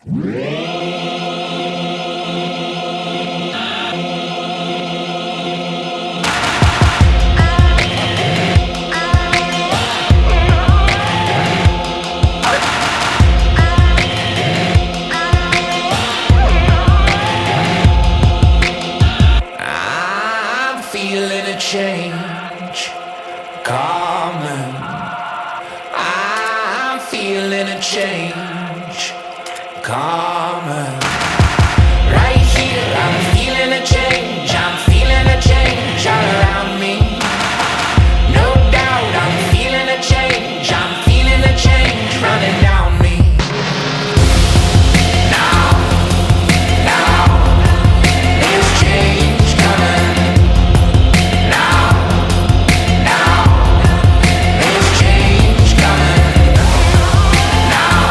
I'm feeling a change coming. I'm feeling a change coming. Right here, I'm feeling a change. I'm feeling a change all around me. No doubt, I'm feeling a change. I'm feeling a change running down me. Now, there's change coming. Now, there's change coming. Now,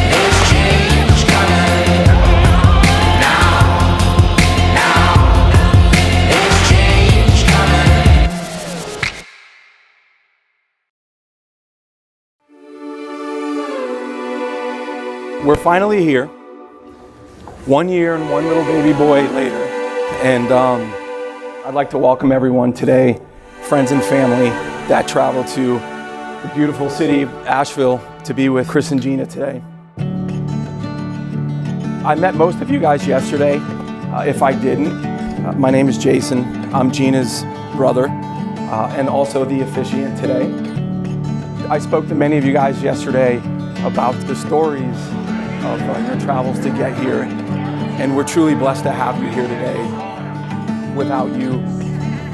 there's change coming. Now, there's change coming. We're finally here, 1 year and one little baby boy later, and I'd like to welcome everyone today, friends and family that traveled to the beautiful city of Asheville to be with Chris and Gina today. I met most of you guys yesterday. If I didn't, my name is Jason. I'm Gina's brother and also the officiant today. I spoke to many of you guys yesterday about the stories of your travels to get here, and we're truly blessed to have you here today. Without you,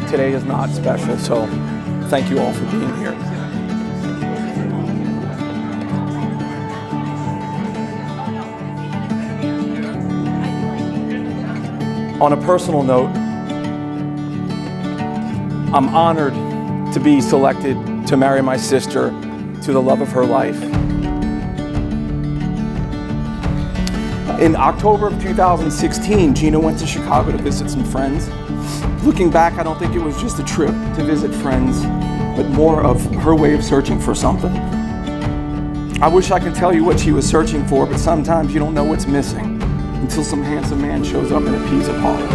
today is not special, so thank you all for being here. On a personal note, I'm honored to be selected to marry my sister to the love of her life. In October of 2016, Gina went to Chicago to visit some friends. Looking back, I don't think it was just a trip to visit friends, but more of her way of searching for something. I wish I could tell you what she was searching for, but sometimes you don't know what's missing until some handsome man shows up in a pizza parlor.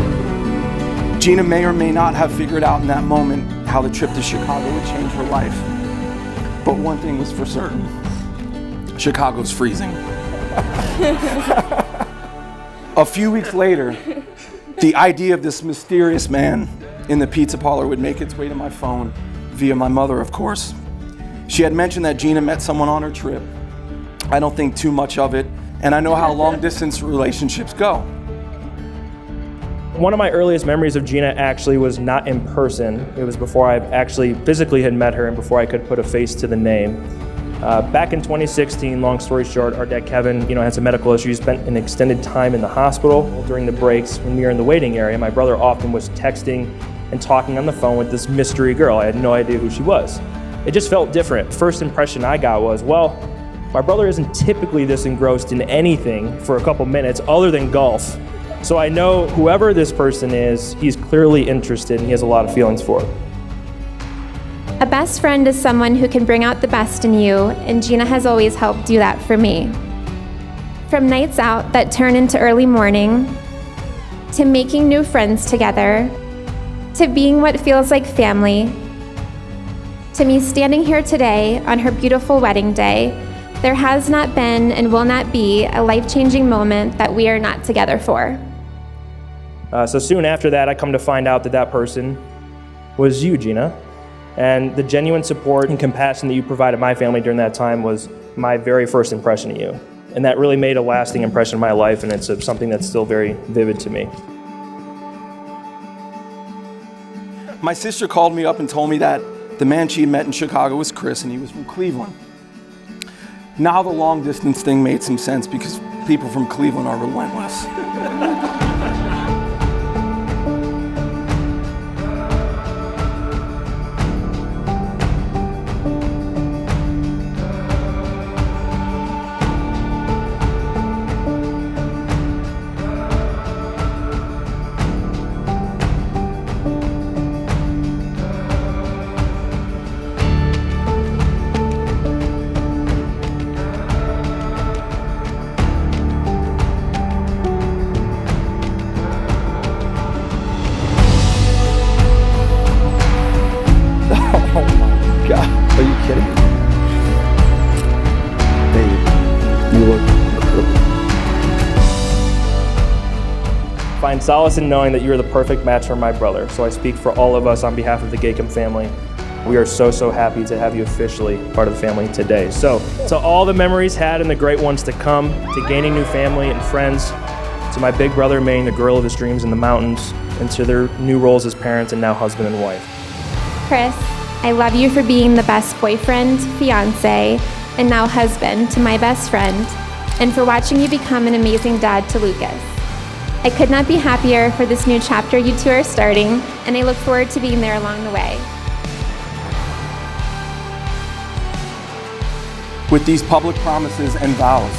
Gina may or may not have figured out in that moment how the trip to Chicago would change her life. But one thing was for certain, Chicago's freezing. A few weeks later, the idea of this mysterious man in the pizza parlor would make its way to my phone via my mother, of course. She had mentioned that Gina met someone on her trip. I don't think too much of it, and I know how long-distance relationships go. One of my earliest memories of Gina actually was not in person. It was before I actually physically had met her and before I could put a face to the name. Back in 2016, long story short, our dad Kevin, had some medical issues, spent an extended time in the hospital. During the breaks, when we were in the waiting area, my brother often was texting and talking on the phone with this mystery girl. I had no idea who she was. It just felt different. First impression I got was, well, my brother isn't typically this engrossed in anything for a couple minutes other than golf. So I know whoever this person is, he's clearly interested and he has a lot of feelings for her. A best friend is someone who can bring out the best in you, and Gina has always helped do that for me. From nights out that turn into early morning, to making new friends together, to being what feels like family, to me standing here today on her beautiful wedding day, there has not been and will not be a life-changing moment that we are not together for. So soon after that, I come to find out that that person was you, Gina. And the genuine support and compassion that you provided my family during that time was my very first impression of you. And that really made a lasting impression in my life, and it's something that's still very vivid to me. My sister called me up and told me that the man she met in Chicago was Chris, and he was from Cleveland. Now the long distance thing made some sense because people from Cleveland are relentless. You look incredible. Find solace in knowing that you are the perfect match for my brother. So I speak for all of us on behalf of the Gacom family. We are so happy to have you officially part of the family today. So to all the memories had and the great ones to come, to gaining new family and friends, to my big brother marrying the girl of his dreams in the mountains, and to their new roles as parents and now husband and wife. Chris, I love you for being the best boyfriend, fiance, and now husband to my best friend, and for watching you become an amazing dad to Lucas. I could not be happier for this new chapter you two are starting, and I look forward to being there along the way. With these public promises and vows,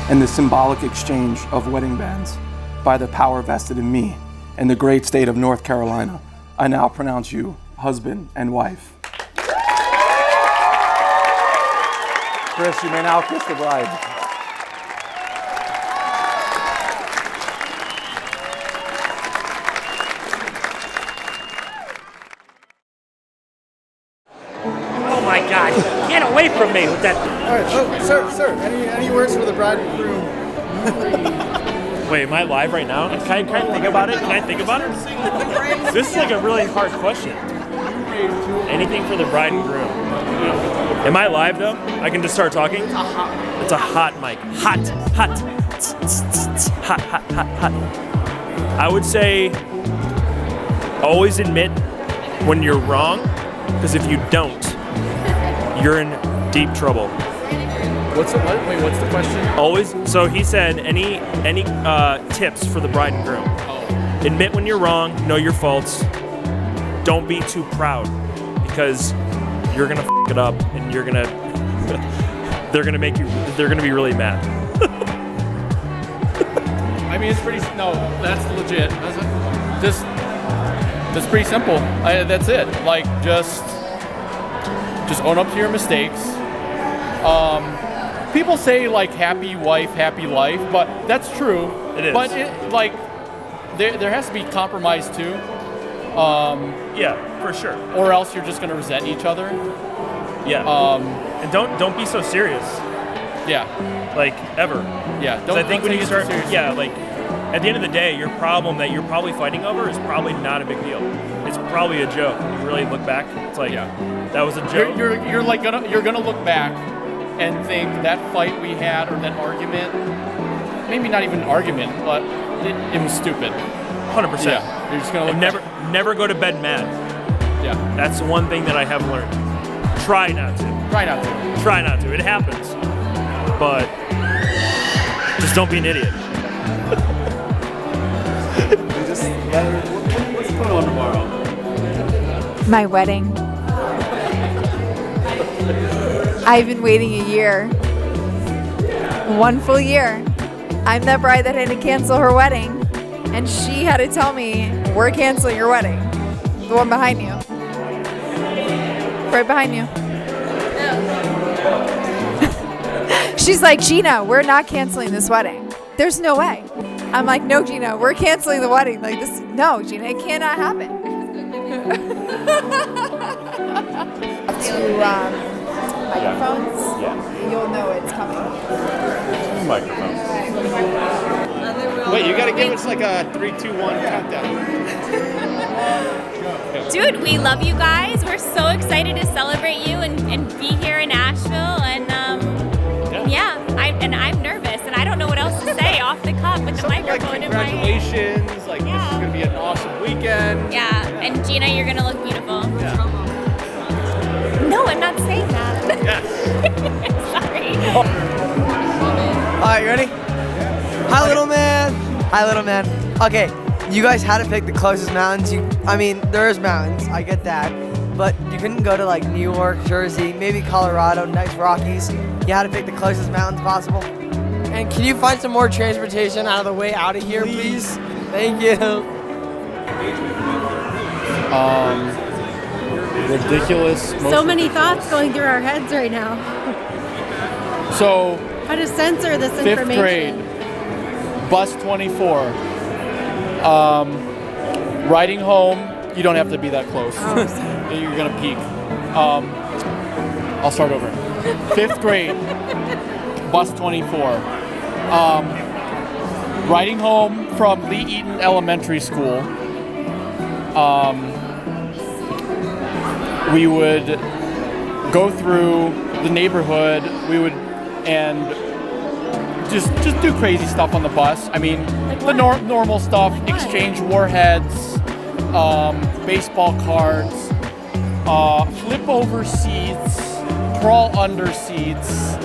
and the symbolic exchange of wedding bands, by the power vested in me and the great state of North Carolina, I now pronounce you husband and wife. Chris, you may now kiss the bride. Oh my God! Get away from me with that. All right, sir, any words for the bride and groom? Wait, am I live right now? Can I think about it? Can I think about it? This is like a really hard question. Anything for the bride and groom. Am I live though? I can just start talking? It's a hot mic. Hot. Hot. I would say always admit when you're wrong, because if you don't, you're in deep trouble. What's the question? Always. So he said, any tips for the bride and groom? Admit when you're wrong. Know your faults. Don't be too proud, because you're gonna f it up, and you're gonna they're gonna be really mad. I mean, that's legit. That's pretty simple. That's it. Like, just own up to your mistakes. People say, like, happy wife, happy life, but that's true. It is. But there has to be compromise too. Yeah, for sure. Or else you're just gonna resent each other. Yeah. And don't be so serious. Yeah. Like, ever. Yeah. I think when you start, like, at the end of the day, your problem that you're probably fighting over is probably not a big deal. It's probably a joke. You really look back, it's like, that was a joke. You're gonna look back and think that fight we had, or that argument, maybe not even an argument, but it was stupid. 100%. Yeah. You're just gonna look never go to bed mad. Yeah. That's the one thing that I have learned. Try not to. Try not to. It happens. But just don't be an idiot. What's going on tomorrow? My wedding. I've been waiting a year. 1 full year. I'm that bride that had to cancel her wedding, and she had to tell me, we're canceling your wedding. The one behind you. Right behind you. She's like, Gina, we're not canceling this wedding. There's no way. I'm like, no, Gina, we're canceling the wedding. Like this, no, Gina, it cannot happen. Microphones? Yeah. You'll know it's coming. Microphones. Wait, you gotta give us like a 3, 2, 1 countdown. Dude, we love you guys. We're so excited to celebrate you and be here in Asheville. And I'm nervous, and I don't know what else to say off the cuff with the microphone in my hand. Congratulations! Like, this is gonna be an awesome weekend. Yeah, and Gina, you're gonna look beautiful. Yeah. No, I'm not saying that. Yes. Sorry. All right, you ready? Hi, little man. Hi, little man. Okay, you guys had to pick the closest mountains. There's mountains. I get that. But you couldn't go to, like, New York, Jersey, maybe Colorado, nice Rockies. You had to pick the closest mountains possible. And can you find some more transportation out of the way out of here, please? Thank you. Ridiculous. So many thoughts going through our heads right now. So, How to censor this 5th information. grade, bus 24. Riding home, you don't have to be that close. You're gonna peak. I'll start over. 5th grade, bus 24. Riding home from Lee Eaton Elementary School, we would go through the neighborhood. We would and just do crazy stuff on the bus. I mean, the normal stuff: exchange warheads, baseball cards, flip over seats, crawl under seats.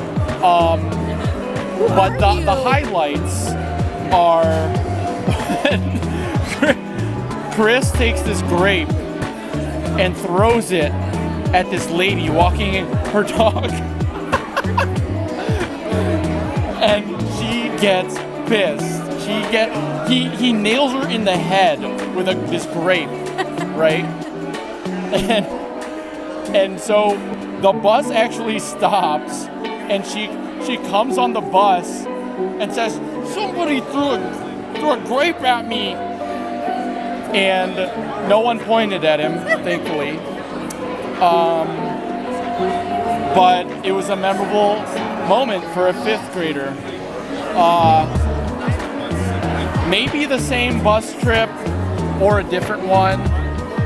But the highlights are Chris takes this grape and throws it at this lady walking her dog. And she gets pissed. He nails her in the head with this grape, right? And so the bus actually stops, and she comes on the bus and says, "Somebody threw a grape at me." And no one pointed at him, thankfully. But it was a memorable moment for a 5th grader. Maybe the same bus trip or a different one.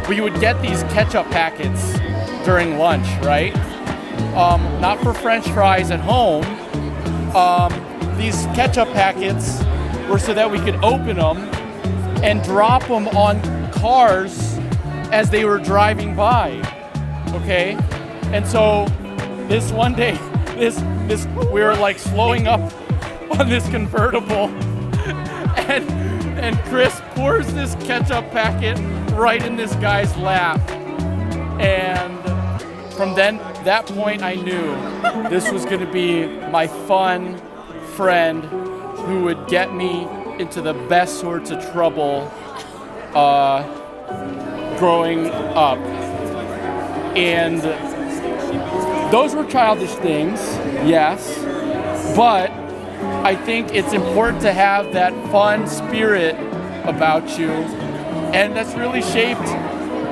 We would get these ketchup packets during lunch, right? Not for French fries at home. These ketchup packets were so that we could open them and drop them on cars as they were driving by, okay? And so this one day, we were like slowing up on this convertible, and Chris pours this ketchup packet right in this guy's lap. And from that point, I knew this was gonna be my fun friend who would get me into the best sorts of trouble growing up. And those were childish things, yes, but I think it's important to have that fun spirit about you, and that's really shaped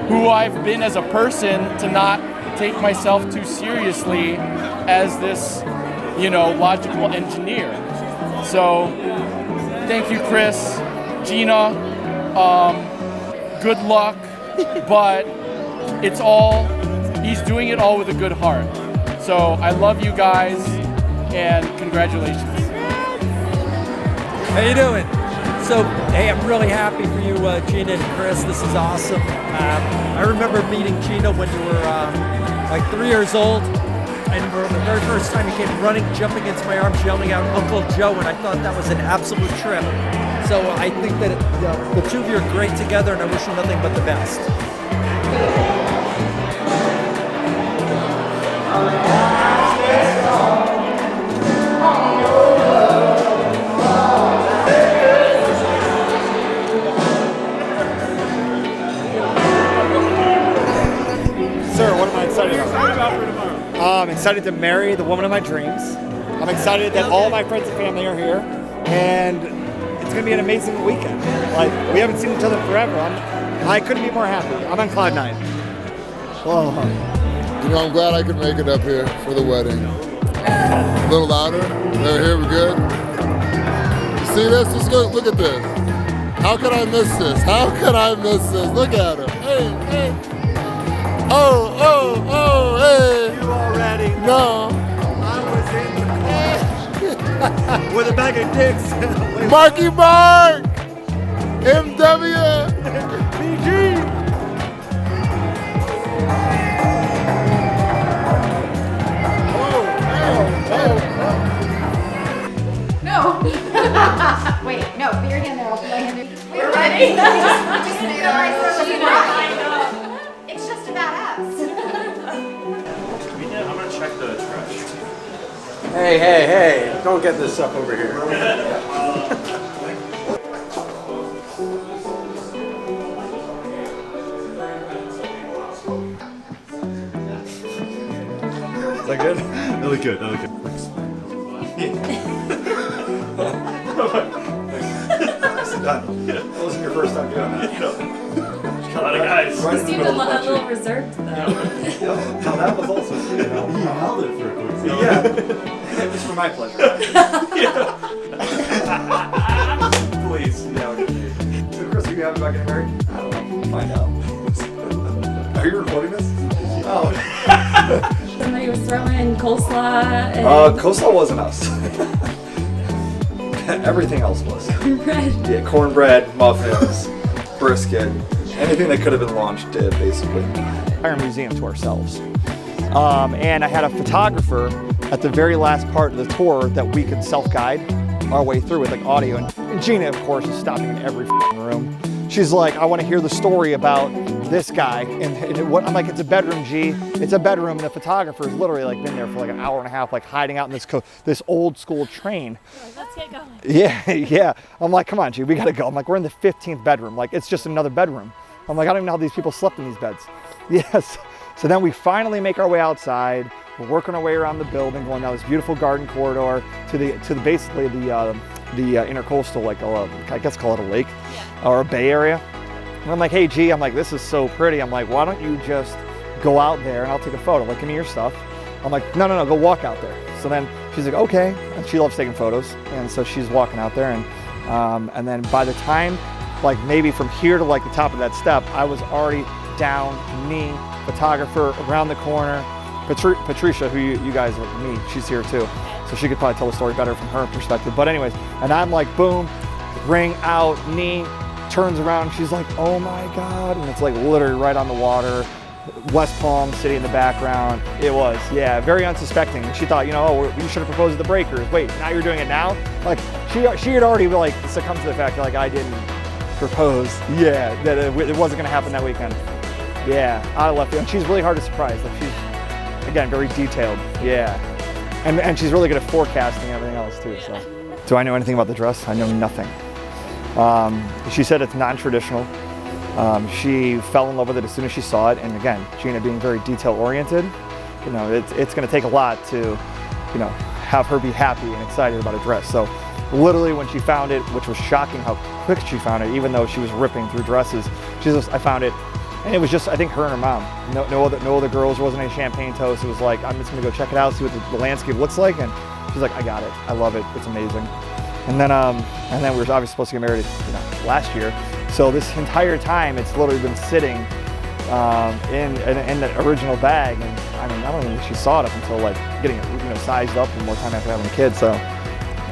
who I've been as a person, to not take myself too seriously as this, logical engineer. So thank you, Chris, Gina, good luck, but he's doing it all with a good heart. So I love you guys, and congratulations. How you doing? So, hey, I'm really happy for you, Gina and Chris. This is awesome. I remember meeting Gina when you were like 3 years old, and for the very first time you came running, jumping into my arms, yelling out Uncle Joe, and I thought that was an absolute trip. So I think that the two of you are great together, and I wish you nothing but the best. Sir, what am I excited about? I'm excited to marry the woman of my dreams. I'm excited that all my friends and family are here, and it's going to be an amazing weekend. Like, we haven't seen each other forever. I couldn't be more happy. I'm on cloud 9. Whoa. I'm glad I could make it up here for the wedding. A little louder. There, here, we're good. You see this? Just look at this. How could I miss this? How could I miss this? Look at him. Hey, hey. Oh, hey. You already know. I was in the car with a bag of dicks. Marky Mark! MW! PG! No. Wait, no, put your hand there. I'll put my hand there. We're ready. Just made our It's just about us. I'm gonna check the trash. Hey, don't get this stuff over here. Is that good? That looked good. That wasn't your first time doing that. A lot of guys. Right You in the seemed a middle of the little reserved though. No, that was also. He held it for a quick second. Yeah. It was for my pleasure. Please. Yeah, so Chris, are you happy about getting married? I don't know. We'll find out. Are you recording this? Oh. Somebody was throwing coleslaw. And Coleslaw wasn't us. Everything else was. Cornbread. Yeah, cornbread, muffins, brisket, anything that could have been launched did, basically. Our museum to ourselves. And I had a photographer at the very last part of the tour that we could self-guide our way through with like audio. And Gina, of course, is stopping in every room. She's like, I want to hear the story about this guy. And what I'm like, it's a bedroom, G. It's a bedroom. And the photographer has literally like been there for like an hour and a half, like hiding out in this old school train. Let's get going. Yeah, yeah. I'm like, come on, G, we gotta go. I'm like, we're in the 15th bedroom. Like, it's just another bedroom. I'm like, I don't even know how these people slept in these beds. Yes. So then we finally make our way outside. We're working our way around the building, going down this beautiful garden corridor to basically the intercoastal, like I guess call it a lake or a bay area. And I'm like, hey, G, I'm like, this is so pretty. I'm like, why don't you just go out there and I'll take a photo. Like, give me your stuff. I'm like, no, go walk out there. So then she's like, okay. And she loves taking photos. And so she's walking out there. And then by the time, like maybe from here to like the top of that step, I was already down, knee, photographer around the corner. Patricia, who you guys meet, she's here too. So she could probably tell the story better from her perspective. But anyways, and I'm like, boom, ring out, knee, turns around, she's like, oh my God. And it's like literally right on the water, West Palm City in the background. It was, yeah, very unsuspecting. And she thought, you know, oh, you should have proposed at the Breakers. Wait, now you're doing it now? Like, she had already like succumbed to the fact that like I didn't propose. Yeah, that it wasn't gonna happen that weekend. Yeah, out of left field. And she's really hard to surprise. Like she's, again, very detailed. Yeah. And she's really good at forecasting and everything else too, so. Do I know anything about the dress? I know nothing. She said it's non-traditional. She fell in love with it as soon as she saw it. And again, Gina being very detail oriented, you know, it's gonna take a lot to, you know, have her be happy and excited about a dress. So literally when she found it, which was shocking how quick she found it, even though she was ripping through dresses, I found it. And it was just, I think, her and her mom. No other girls, there wasn't any champagne toast. It was like, I'm just gonna go check it out, see what the landscape looks like. And she's like, I got it, I love it, it's amazing. And then we were obviously supposed to get married, you know, last year. So this entire time, it's literally been sitting in the original bag. And I mean, I don't think she saw it up until like getting it, you know, sized up and more time after having a kid. So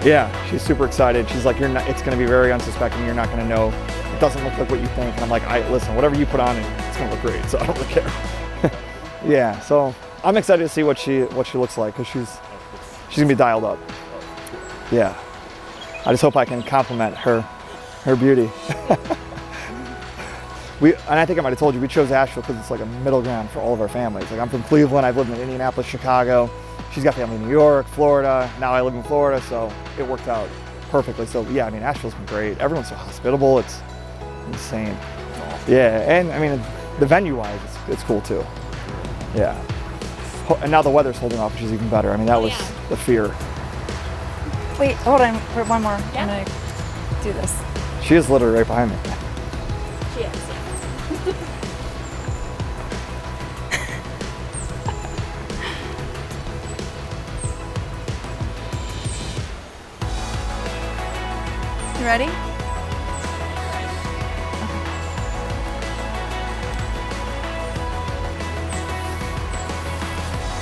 yeah, she's super excited. She's like, it's gonna be very unsuspecting. You're not gonna know. It doesn't look like what you think. And I'm like, listen, whatever you put on, it's gonna look great. So I don't really care. Yeah, so I'm excited to see what she looks like because she's gonna be dialed up. Yeah, I just hope I can compliment her beauty. And I think I might have told you, we chose Asheville because it's like a middle ground for all of our families. Like I'm from Cleveland, I've lived in Indianapolis, Chicago. She's got family in New York, Florida. Now I live in Florida, so it worked out perfectly. So yeah, I mean, Asheville's been great. Everyone's so hospitable, it's insane. Yeah, and I mean, the venue-wise, it's cool too. Yeah. And now the weather's holding off, which is even better. I mean, that was the fear. Wait, hold on for one more. Yeah. I'm gonna do this. She is literally right behind me. She is, yeah. You ready?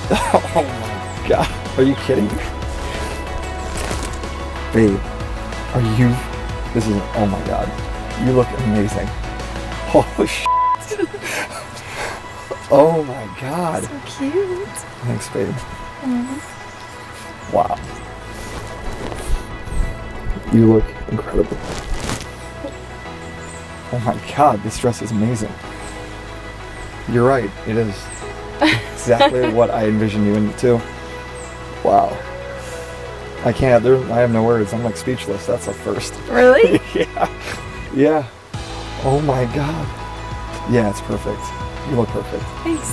Oh my God, are you kidding me? Babe, oh my God, you look amazing. Holy shit. Oh my God. So cute. Thanks, babe. Mm-hmm. Wow. You look incredible. Oh my God, this dress is amazing. You're right, it is exactly what I envisioned you in too. Wow. I have no words. I'm like speechless. That's a first. Really? Yeah. Yeah. Oh my God. Yeah, it's perfect. You look perfect. Thanks.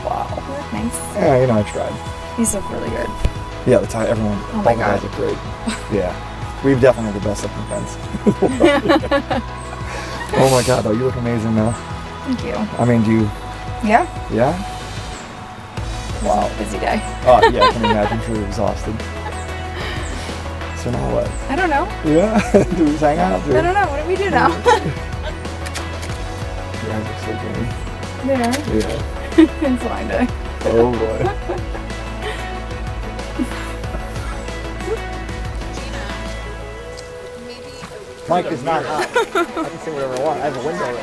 Wow. You look nice. Yeah, you know, I tried. You look really good. Yeah, the tie, everyone, oh my all the guys look great. Yeah. We've definitely the best looking friends. Oh my God, though, you look amazing now. Thank you. I mean, do you? Yeah. Yeah? Wow. Busy day. Oh, yeah, I can imagine. Truly exhausted. So now what? I don't know. Yeah. Do we just hang out? I don't know. What do we do now? You guys are sleeping. There. Yeah. It's fine day. Oh boy. Mike is not hot. I can say whatever I want. I have a window in.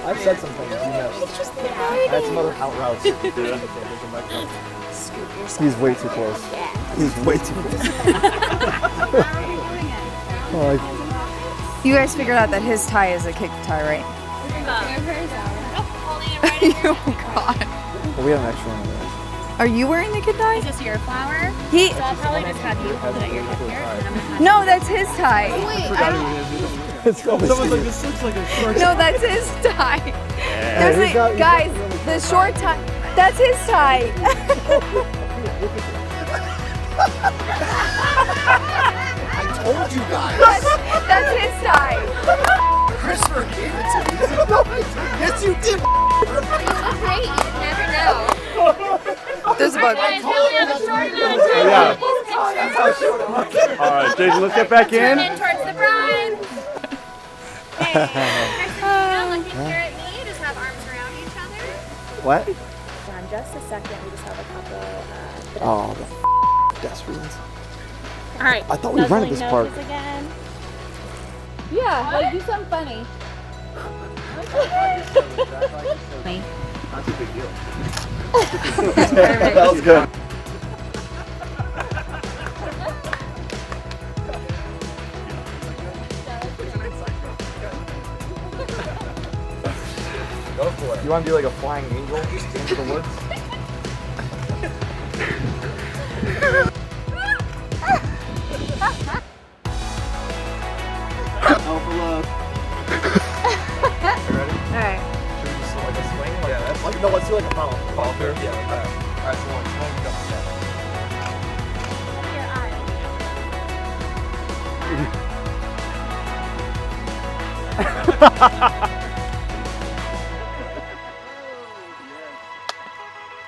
I've said some things you missed. I had some other out routes. He's way too close. He's way too close. You guys figured out that his tie is a kick tie, right? Oh God. Well, we have an extra one of those. Are you wearing the kid tie? Is this your flower? He. So I'll probably just have you hold it at your hip here. And I'm gonna No, that's his tie. It's probably This looks like a short. No, that's his tie. Guys, the short tie. That's his tie. I told you guys. That's his tie. Christopher gave it to me. Yes, you did. Okay, you never know. There's a bug. Yeah. All right, Jason, let's get back Turn in. in towards the bride. Hey, Christina, looking here at me. Just have arms around each other. What? Just a second, we just have a couple. Oh, the desperate. All right. I thought we rented this park. Again. Yeah, like do something funny. That's a big deal. That was good. Go for it. You want to be like a flying angel into the woods? Alpha love. You ready? Alright. Should we just do like a swing? Yeah, that's like, no, let's do like a follow through. Yeah, like that. Alright, so one, go.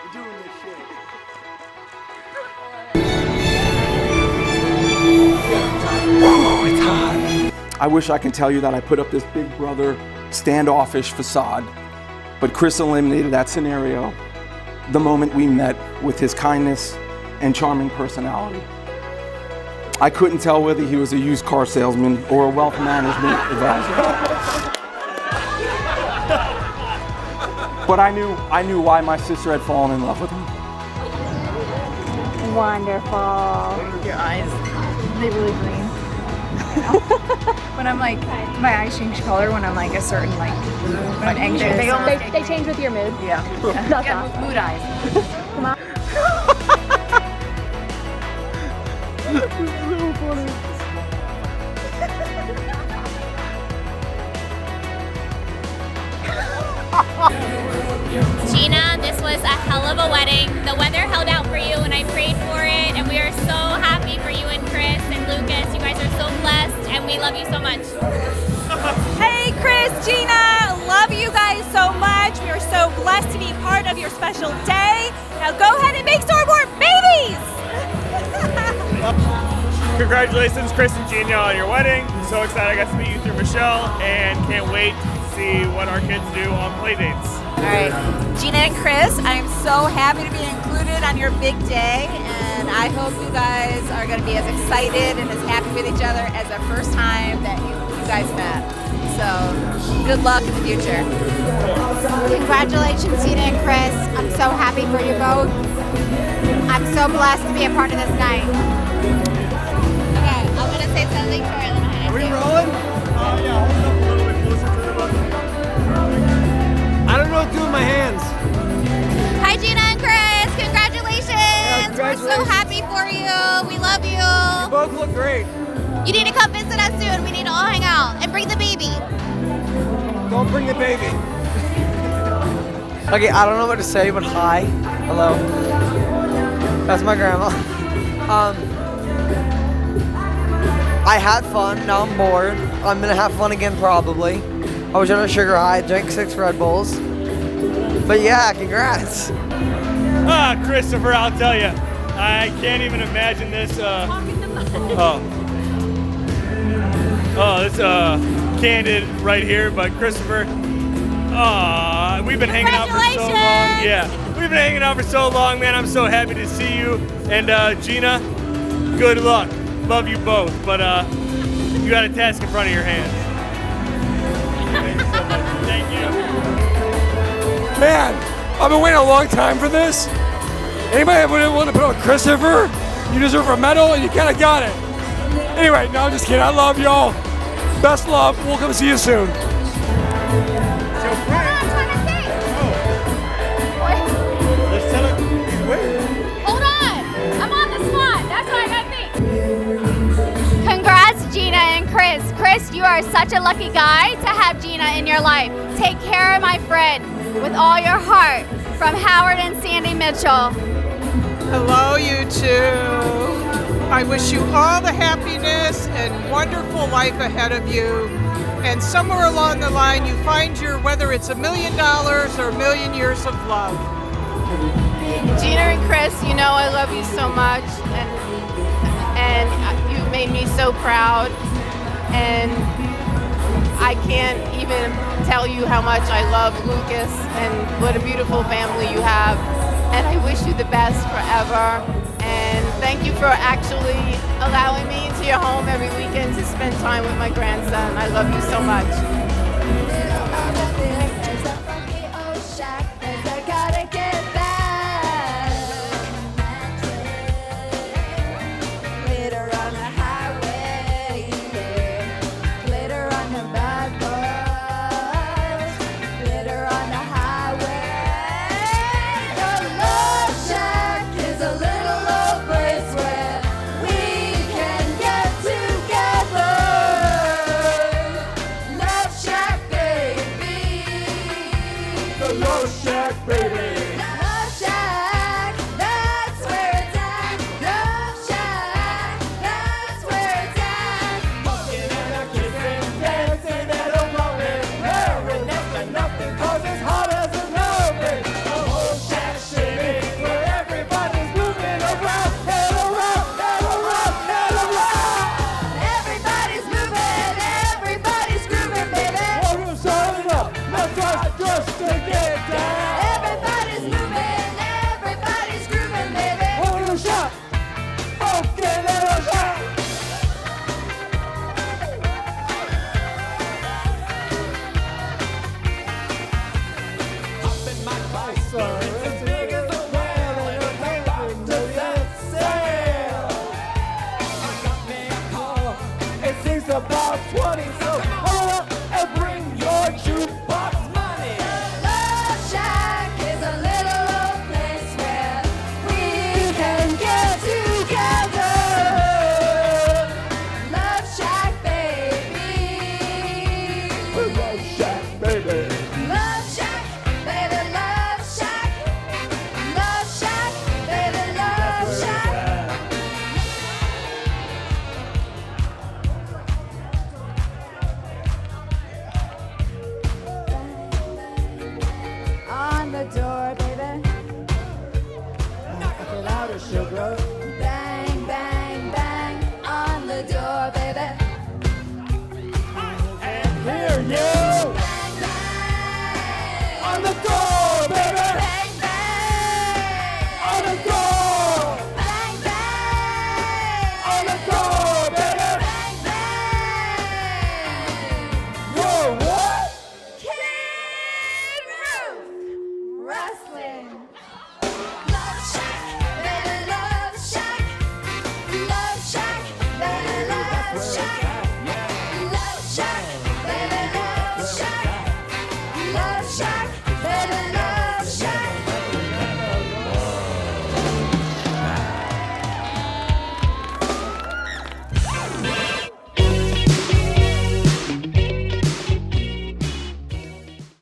We're doing this shit. Oh, it's hot. I wish I could tell you that I put up this big brother standoffish facade, but Chris eliminated that scenario the moment we met with his kindness and charming personality. I couldn't tell whether he was a used car salesman or a wealth management advisor. But I knew why my sister had fallen in love with him. Wonderful. Your eyes, they really green. When I'm like, my eyes change color when I'm like a certain like, when I'm anxious. They change with your mood. Yeah. That's awesome. Mood eyes. Come on. Gina, this was a hell of a wedding. The weather held out for you and I prayed for it, and we are so happy for you and Chris and Lucas. You guys are so blessed and we love you so much. Hey Chris, Gina, love you guys so much. We are so blessed to be part of your special day. Now go ahead and make some more babies. Congratulations, Chris and Gina, on your wedding. So excited I got to meet you through Michelle, and can't wait to see what our kids do on play dates. All right, Gina and Chris, I'm so happy to be included on your big day, and I hope you guys are going to be as excited and as happy with each other as the first time that you guys met. So good luck in the future. Congratulations, Gina and Chris. I'm so happy for you both. I'm so blessed to be a part of this night. Okay, I'm going to say something short and then I'm Are we rolling? Yeah, hold it up a little bit closer to the button. I don't know what to do with my hands. Hi, Gina and Chris. Congratulations. Congratulations. We're so happy for you. We love you. You both look great. You need to come visit us soon. We need to all hang out and bring the baby. Don't bring the baby. Okay, I don't know what to say, but hi. Hello. That's my grandma. I had fun, now I'm bored. I'm gonna have fun again probably. I was on a sugar high, drank 6 Red Bulls. But yeah, congrats. Christopher, I'll tell you. I can't even imagine this. This candid right here by Christopher. We've been hanging out for so long. Yeah, we've been hanging out for so long, man. I'm so happy to see you. And Gina, good luck. Love you both, but you got a task in front of your hands. Thank you. Man, I've been waiting a long time for this. Anybody want to put on Christopher? You deserve a medal, and you kind of got it. Anyway, no, I'm just kidding. I love y'all. Best love. We'll come see you soon. Hold on. I'm on the spot. That's what I got to think. Congrats, Gina and Chris. Chris, you are such a lucky guy to have Gina in your life. Take care of my friend with all your heart. From Howard and Sandy Mitchell. Hello, you two. I wish you all the happiness and wonderful life ahead of you. And somewhere along the line, you find whether it's $1 million or a million years of love. Gina and Chris, you know I love you so much, and you've made me so proud, and I can't even tell you how much I love Lucas and what a beautiful family you have, and I wish you the best forever, and thank you for actually allowing me into your home every weekend to spend time with my grandson. I love you so much. About 20, so hold up.